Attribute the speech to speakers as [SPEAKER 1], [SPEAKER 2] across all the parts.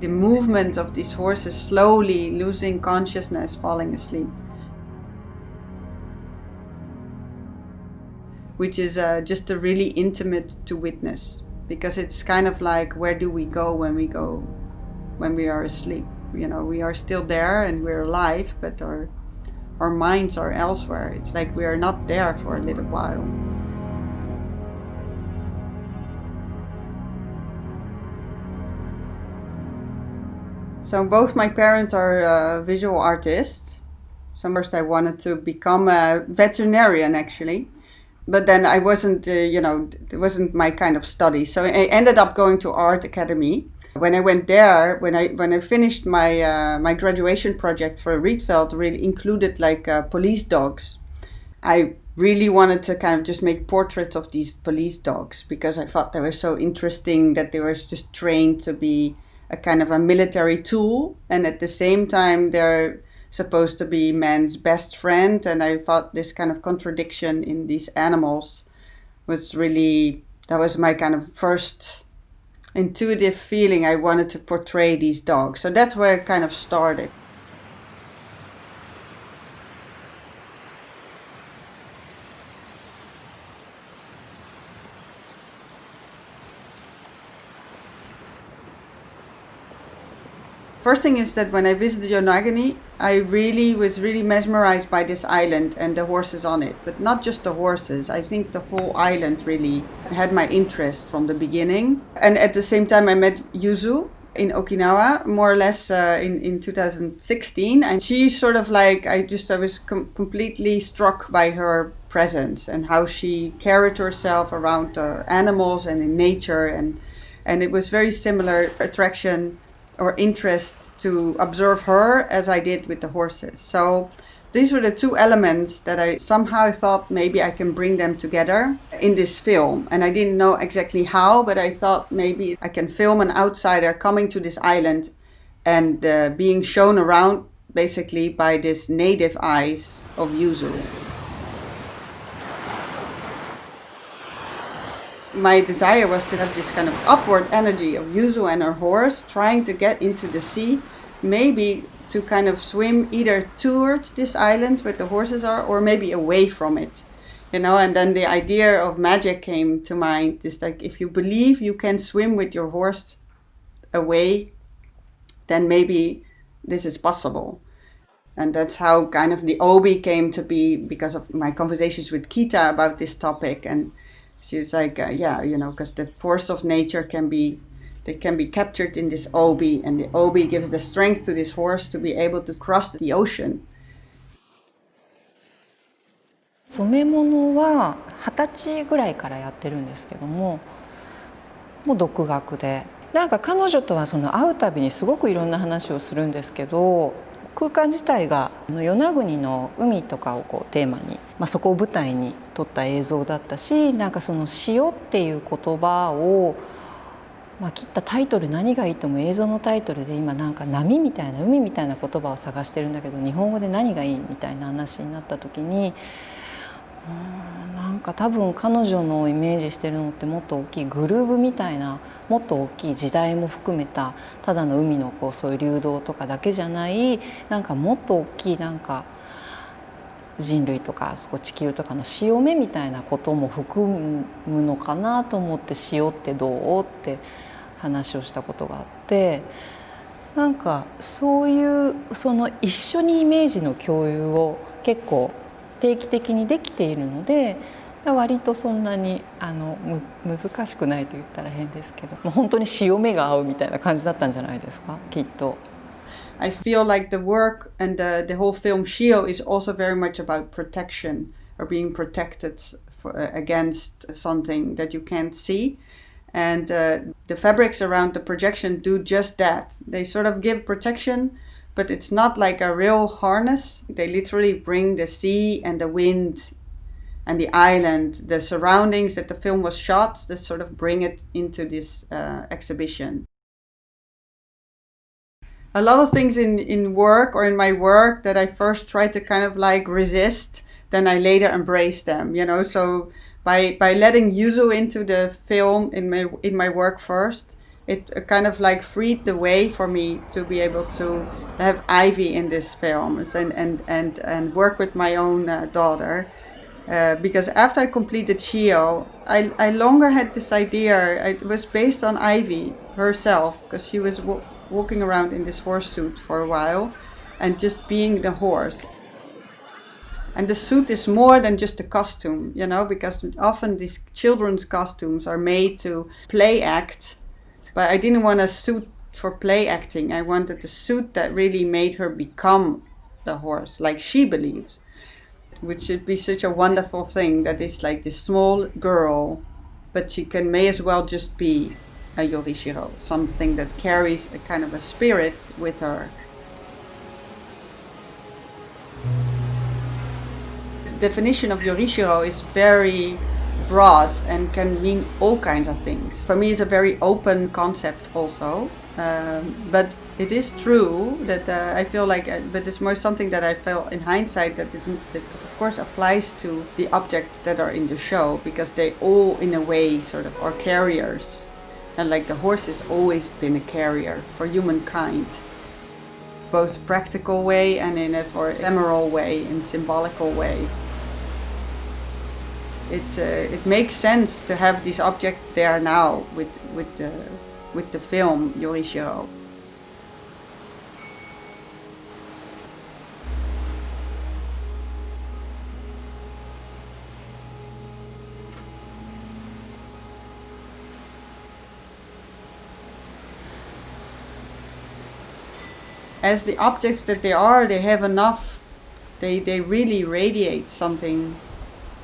[SPEAKER 1] the movement of these horses slowly losing consciousness, falling asleep. Which is just a really intimate to witness, because it's kind of like, where do we go when we are asleep? You know, we are still there and we're alive, but our minds are elsewhere. It's like we are not there for a little while. So both my parents are visual artists. So first I wanted to become a veterinarian, actually. But then I wasn't, it wasn't my kind of study. So I ended up going to art academy. When I went there, when I finished my graduation project for Rietveld, really included like police dogs. I really wanted to kind of just make portraits of these police dogs, because I thought they were so interesting, that they were just trained to be a kind of a military tool, and at the same time they're supposed to be man's best friend. And I thought this kind of contradiction in these animals was really, that was my kind of first intuitive feeling. I wanted to portray these dogs. So that's where it kind of started. First thing is that when I visited Yonaguni, I was really mesmerized by this island and the horses on it. But not just the horses. I think the whole island really had my interest from the beginning. And at the same time, I met Yuzu in Okinawa, more or less in 2016. And she sort of like, I was completely struck by her presence and how she carried herself around animals and in nature. And it was very similar attraction or interest to observe her as I did with the horses. So these were the two elements that I somehow thought maybe I can bring them together in this film. And I didn't know exactly how, but I thought maybe I can film an outsider coming to this island and being shown around basically by this native eyes of Yuzu. My desire was to have this kind of upward energy of Yuzu and her horse trying to get into the sea, maybe to kind of swim either towards this island where the horses are or maybe away from it, and then the idea of magic came to mind. It's like, if you believe you can swim with your horse away, then maybe this is possible. And that's how kind of the obi came to be, because of my conversations with Kita about this topic. And she was like, because the force of nature can be captured in this obi, and the obi gives the strength to this horse to be able to cross the ocean.
[SPEAKER 2] 染め物は20歳ぐらいからやってるんですけども、もう独学で、なんか彼女とはその会うたびにすごくいろんな話をするんですけど、空間自体が与那国の海とかをこうテーマに、そこを舞台に撮った映像だったし、なんかその潮っていう言葉を、切ったタイトル何がいいと思う、映像のタイトルで今なんか波みたいな海みたいな言葉を探してるんだけど、日本語で何がいいみたいな話になった時に、なんか多分彼女のイメージしてるのってもっと大きいグルーヴみたいな、もっと大きい時代も含めたただの海のこうそういう流動とかだけじゃない、なんかもっと大きいなんか人類とか地球とかの潮目みたいなことも含むのかなと思って、潮ってどうって話をしたことがあって、なんかそういうその一緒にイメージの共有を結構定期的にできているので、割とそんなに難しくないと言ったら変ですけど、本当に潮目が合うみたいな感じだったんじゃないですか、きっと。
[SPEAKER 1] I feel like the work and the whole film Shio is also very much about protection, or being protected against something that you can't see. And the fabrics around the projection do just that. They sort of give protection, but it's not like a real harness. They literally bring the sea and the wind and the island, the surroundings that the film was shot, that sort of bring it into this exhibition. A lot of things in work or in my work that I first tried to kind of like resist, then I later embraced them, So by letting Yuzu into the film in my work first, it kind of like freed the way for me to be able to have Ivy in this film and work with my own daughter. Because after I completed Chio, I longer had this idea. It was based on Ivy herself, because she was walking around in this horse suit for a while and just being the horse. And the suit is more than just a costume, you know, because often these children's costumes are made to play act. But I didn't want a suit for play acting. I wanted a suit that really made her become the horse, like she believes. Which should be such a wonderful thing, that is like this small girl, but she may as well just be a Yorishiro, something that carries a kind of a spirit with her. The definition of Yorishiro is very broad and can mean all kinds of things. For me, it's a very open concept also, but it is true that I feel like, but it's more something that I felt in hindsight that it of course applies to the objects that are in the show, because they all in a way sort of are carriers, and like the horse has always been a carrier for humankind, both practical way and in a for ephemeral way and symbolical way. It makes sense to have these objects there now with the film Yorishiro. As the objects that they are, they have enough, they really radiate something.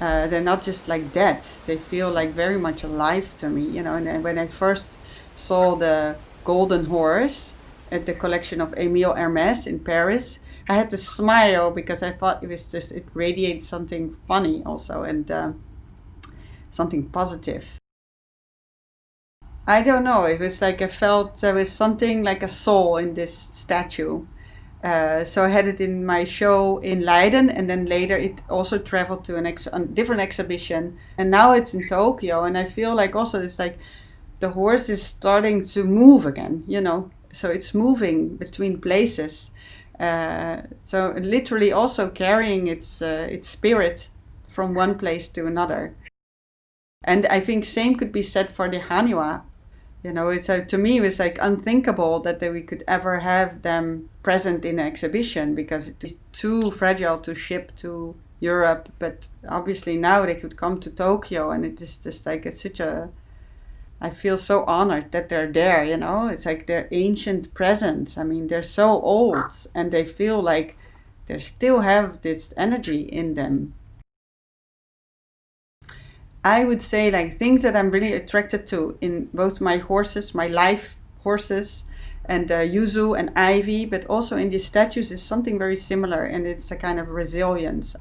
[SPEAKER 1] They're not just like dead, they feel like very much alive to me, you know. And when I first saw the golden horse at the collection of Hermes in Paris, I had to smile because I thought it radiates something funny also, and something positive. I don't know, it was like I felt there was something like a soul in this statue. So I had it in my show in Leiden, and then later it also traveled to a different exhibition, and now it's in Tokyo. And I feel like also it's like the horse is starting to move again, you know, so it's moving between places, so literally also carrying its spirit from one place to another. And I think same could be said for the Hanwha. You know, so to me it was like unthinkable that we could ever have them present in an exhibition, because it is too fragile to ship to Europe. But obviously now they could come to Tokyo, and it is just like, it's such a, I feel so honored that they're there, you know. It's like their ancient presence. I mean, they're so old and they feel like they still have this energy in them. I would say like things that I'm really attracted to in both my horses, my life horses, and Yuzu and Ivy, but also in these statues is something very similar, and it's a kind of resilience.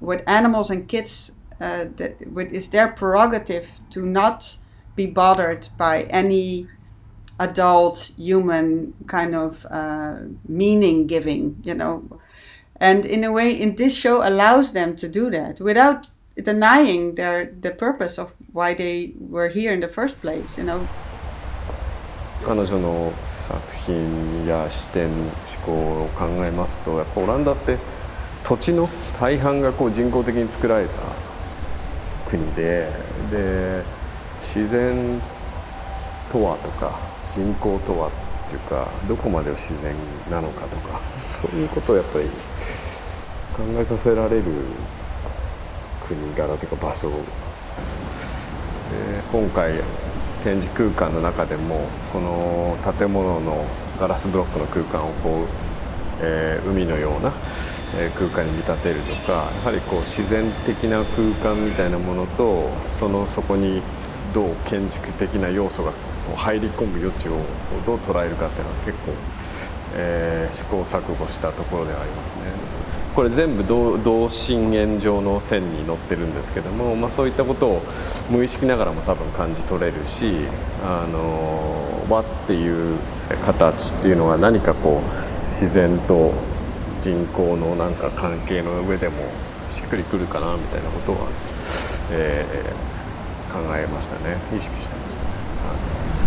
[SPEAKER 1] With animals and kids, it's their prerogative to not be bothered by any adult human kind of meaning giving, you know. And in a way, in this show allows them to do that without denying the purpose of why they were here in the first place, you know.
[SPEAKER 3] 彼女の作品や視点、思考を考えますと、やっぱオランダって土地の大半がこう人工的に作られた国で、自然とはとか人工とはっていうか、どこまでを自然なのかとか、そういうことをやっぱり考えさせられる国柄というか場所で、今回展示空間の中でもこの建物のガラスブロックの空間をこう、海のような空間に見立てるとか、やはりこう自然的な空間みたいなものと、そこにどう建築的な要素が入り込む余地をどう捉えるかっていうのは結構、試行錯誤したところではありますね。これ全部同心円状の線に載ってるんですけども、そういったことを無意識ながらも多分感じ取れるし、和っていう形っていうのは何かこう自然と人工のなんか関係の上でもしっくりくるかなみたいなことは、考えましたね。意識してましたね。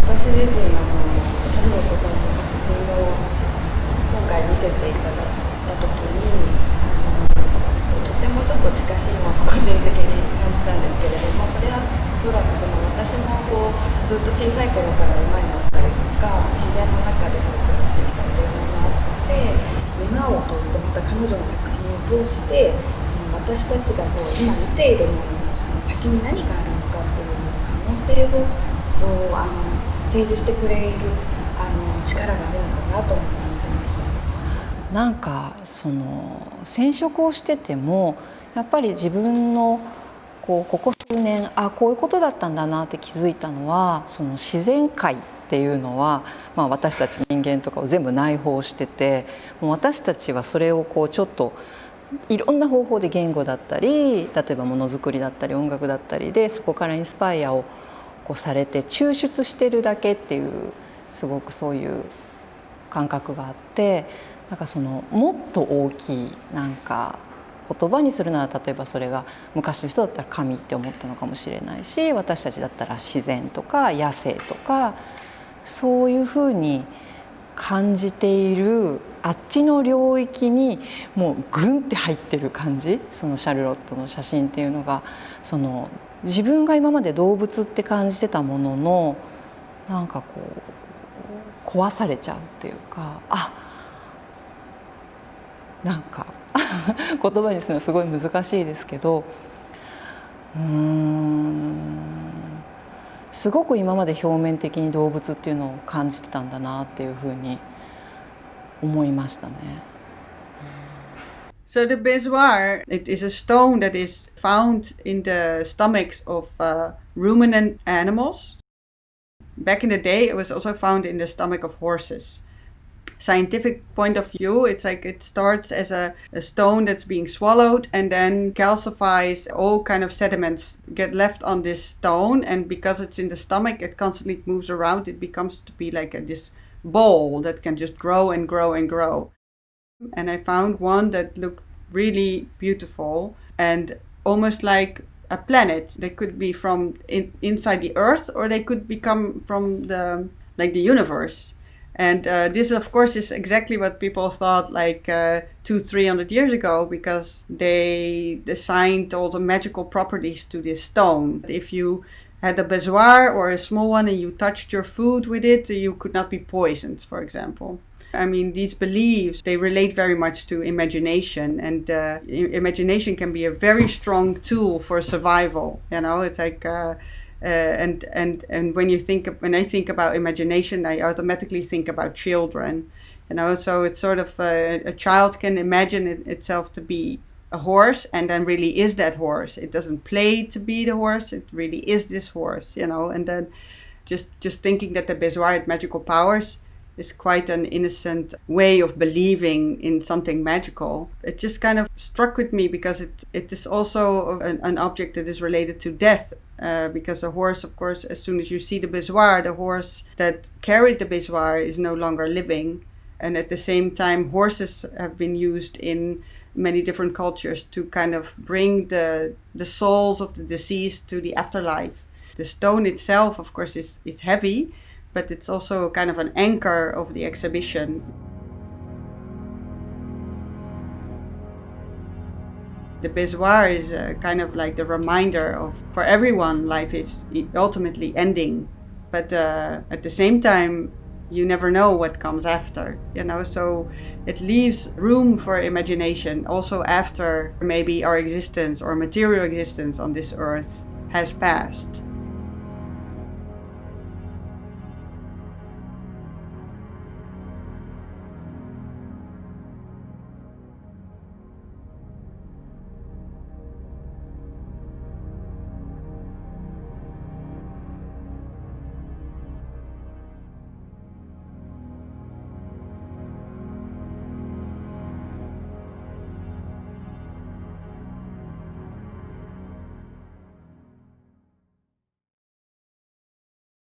[SPEAKER 4] 私自身シャルロットさんの作品を今回見せていただいた時にとてもちょっと近しいものを個人的に感じたんですけれども、それはおそらく私もずっと小さい頃から馬に乗ったりとか自然の中で暮らしてきたというのがあって、馬を通してまた彼女の作品を通して私たちが今見ているもののその先に何があるのかっていうその可能性を提示してくれる力があるのかなと思ってました。
[SPEAKER 2] なんか染色をしててもやっぱり自分のここ数年こういうことだったんだなって気づいたのは、自然界っていうのは、私たち人間とかを全部内包してて、もう私たちはそれをちょっといろんな方法で言語だったり、例えばものづくりだったり音楽だったりでそこからインスパイアをされて抽出してるだけっていう、すごくそういう感覚があって、なんかもっと大きい言葉にするなら、例えばそれが昔の人だったら神って思ったのかもしれないし、私たちだったら自然とか野生とかそういうふうに感じているあっちの領域にもうグンって入ってる感じ、シャルロットの写真っていうのが自分が今まで動物って感じてたものの壊されちゃうっていうか、言葉にするのはすごい難しいですけど、すごく今まで表面的に動物っていうのを感じてたんだなっていうふうに思いましたね。
[SPEAKER 1] So the Bezoar, it is a stone that is found in the stomachs of ruminant animals. Back in the day, it was also found in the stomach of horses. Scientific point of view, it's like it starts as a stone that's being swallowed and then calcifies. All kind of sediments get left on this stone, and because it's in the stomach, it constantly moves around. It becomes to be like this ball that can just grow and grow and grow. And I found one that looked really beautiful and almost like a planet. They could be from inside the earth, or they could become from the universe. And this, of course, is exactly what people thought 200-300 years ago, because they assigned all the magical properties to this stone. If you had a bezoar or a small one and you touched your food with it, you could not be poisoned, for example. I mean, these beliefs, they relate very much to imagination, and imagination can be a very strong tool for survival. It's like and when I think about imagination, I automatically think about children. So it's sort of a child can imagine itself to be a horse, and then really is that horse. It doesn't play to be the horse. It really is this horse. And then just thinking that the Bezoar had magical powers is quite an innocent way of believing in something magical. It just kind of struck with me because it is also an object that is related to death. Because a horse, of course, as soon as you see the Bezoar, the horse that carried the Bezoar is no longer living. And at the same time, horses have been used in many different cultures to kind of bring the souls of the deceased to the afterlife. The stone itself, of course, is heavy, but it's also kind of an anchor of the exhibition. The Bezoar is kind of like the reminder of, for everyone, life is ultimately ending. But at the same time, you never know what comes after, so it leaves room for imagination also after maybe our existence or material existence on this earth has passed.